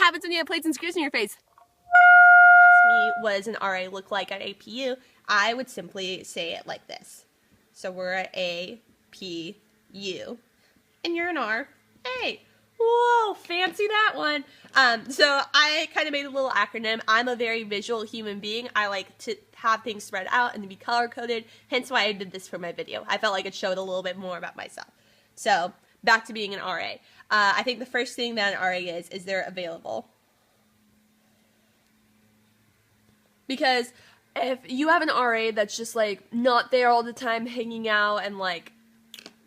happens when you have plates and screws in your face? Me, what does an RA look like at APU? I would simply say it like this. So we're at APU, and you're an R. Hey, whoa, fancy that one. So I kind of made a little acronym. I'm a very visual human being. I like to have things spread out and to be color-coded, hence why I did this for my video. I felt like it showed a little bit more about myself. So, back to being an RA. I think the first thing that an RA is they're available. Because if you have an RA that's just, like, not there all the time hanging out and, like,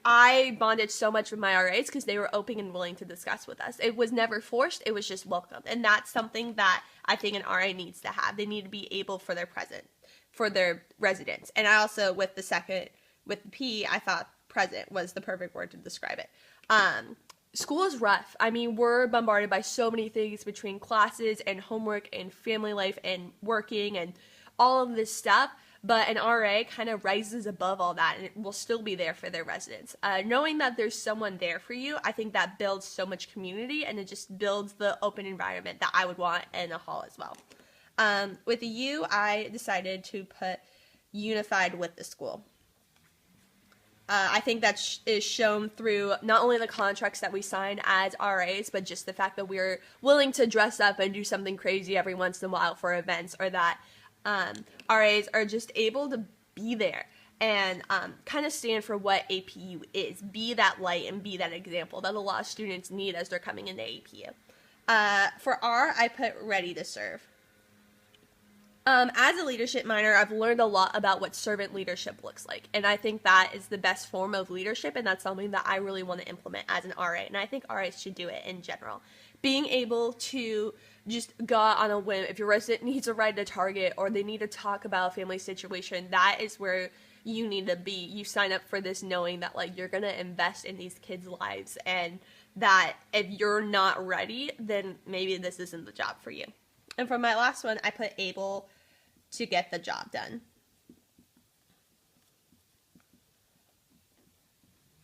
I bonded so much with my RAs because they were open and willing to discuss with us. It was never forced. It was just welcome. And that's something that I think an RA needs to have. They need to be able for their residents. And I also, with the P, I thought present was the perfect word to describe it. School is rough. I mean, we're bombarded by so many things between classes and homework and family life and working and all of this stuff, but an RA kind of rises above all that and it will still be there for their residents. Knowing that there's someone there for you, I think that builds so much community and it just builds the open environment that I would want in a hall as well. With the U, I decided to put unified with the school. I think that is shown through not only the contracts that we sign as RAs, but just the fact that we're willing to dress up and do something crazy every once in a while for events, or that RAs are just able to be there and kind of stand for what APU is. Be that light and be that example that a lot of students need as they're coming into APU. For R, I put ready to serve. As a leadership minor, I've learned a lot about what servant leadership looks like, and I think that is the best form of leadership, and that's something that I really want to implement as an RA, and I think RAs should do it in general. Being able to just go out on a whim, if your resident needs a ride to Target, or they need to talk about a family situation, that is where you need to be. You sign up for this knowing that, like, you're going to invest in these kids' lives, and that if you're not ready, then maybe this isn't the job for you. And for my last one, I put able to get the job done.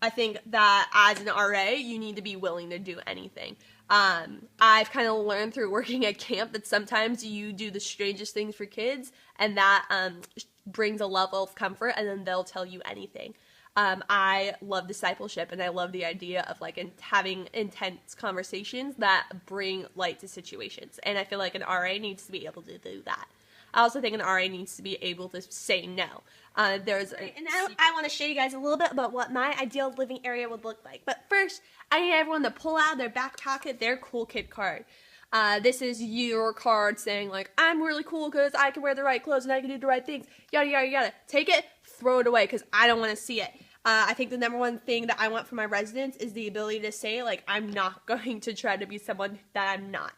I think that as an RA, you need to be willing to do anything. I've kind of learned through working at camp that sometimes you do the strangest things for kids, and that brings a level of comfort, and then they'll tell you anything. I love discipleship, and I love the idea of like having intense conversations that bring light to situations, and I feel like an RA needs to be able to do that. I also think an RA needs to be able to say no. And now I want to show you guys a little bit about what my ideal living area would look like. But first, I need everyone to pull out their back pocket their cool kid card. This is your card saying, like, I'm really cool because I can wear the right clothes and I can do the right things. Yada, yada, yada. Take it, throw it away because I don't want to see it. I think the number one thing that I want for my residents is the ability to say, like, I'm not going to try to be someone that I'm not.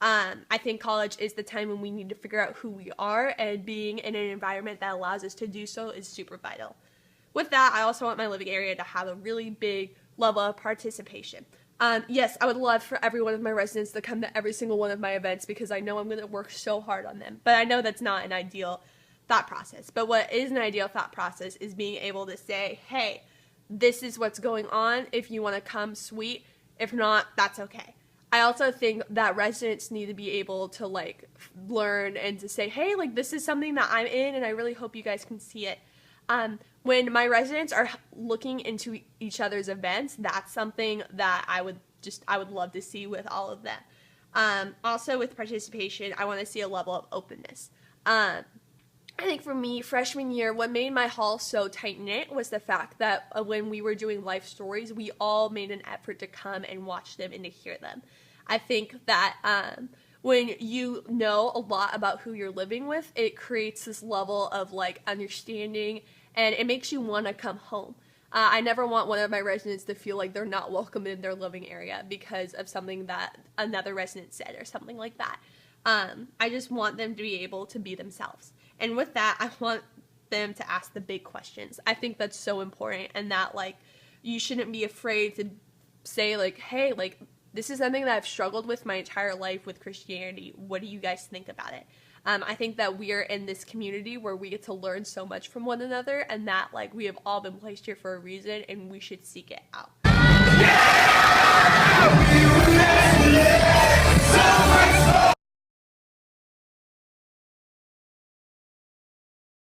I think college is the time when we need to figure out who we are, and being in an environment that allows us to do so is super vital. With that, I also want my living area to have a really big level of participation. Yes, I would love for every one of my residents to come to every single one of my events because I know I'm going to work so hard on them. But I know that's not an ideal thought process. But what is an ideal thought process is being able to say, hey, this is what's going on. If you want to come, sweet. If not, that's okay. I also think that residents need to be able to, like, learn and to say, hey, like, this is something that I'm in, and I really hope you guys can see it. When my residents are looking into each other's events, that's something that I would love to see with all of them. Also, with participation, I want to see a level of openness. I think for me, freshman year, what made my hall so tight-knit was the fact that when we were doing life stories, we all made an effort to come and watch them and to hear them. I think that when you know a lot about who you're living with, it creates this level of, like, understanding, and it makes you want to come home. I never want one of my residents to feel like they're not welcome in their living area because of something that another resident said or something like that. I just want them to be able to be themselves. And with that, I want them to ask the big questions. I think that's so important, and that, like, you shouldn't be afraid to say, like, hey, like, this is something that I've struggled with my entire life with Christianity. What do you guys think about it? I think that we are in this community where we get to learn so much from one another, and that, like, we have all been placed here for a reason, and we should seek it out. Yeah!